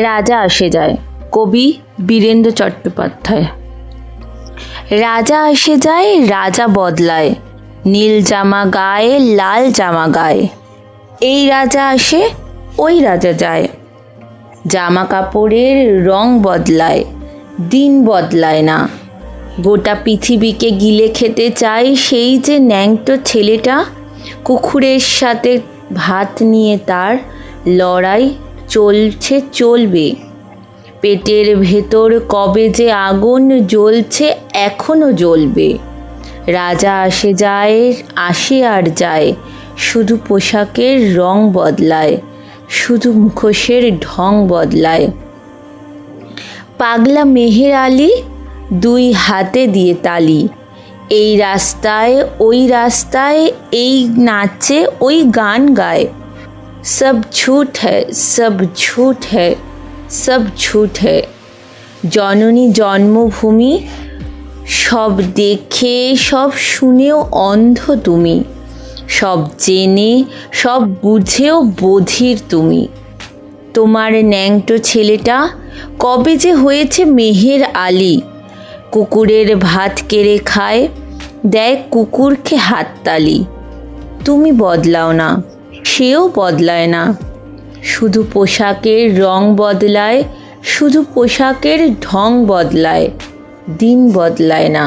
রাজা আসে যায়, কবি বীরেন্দ্র চট্টোপাধ্যায়। রাজা আসে যায়, রাজা বদলায়, নীল জামা গায়ে লাল জামা গায়ে। এই রাজা আসে, ওই রাজা যায়, জামা কাপড়ের রং বদলায়, দিন বদলায় না। গোটা পৃথিবীকে গিলে খেতে চায় সেই যে ন্যাংটো ছেলেটা, কুকুরের সাথে ভাত নিয়ে তার লড়াই চলছে চলবে। পেটের ভেতর কবে যে আগুন জ্বলছে, এখনো জ্বলবে। রাজা আসে যায়, আসে আর যায়, শুধু পোশাকের রং বদলায়, শুধু মুখোশের ঢং বদলায়। পাগলা মেহের আলী দুই হাতে দিয়ে তালি, এই রাস্তায় ওই রাস্তায়, এই নাচে ওই গান গায়। সব ঝুট হ্যায়, সব ঝুট হ্যায়, সব ঝুট হ্যায়। জননী জন্মভূমি, সব দেখে সব শুনেও অন্ধ তুমি, সব জেনে সব বুঝেও বধির তুমি। তোমার ন্যাংটো ছেলেটা কবে যে হয়েছে মেহের আলী, কুকুরের ভাত কেড়ে খায়, দেয় কুকুরকে হাততালি। তুমি বদলাও না, সেও বদলায় না, শুধু পোশাকের রং বদলায়, শুধু পোশাকের ঢং বদলায়, দিন বদলায় না।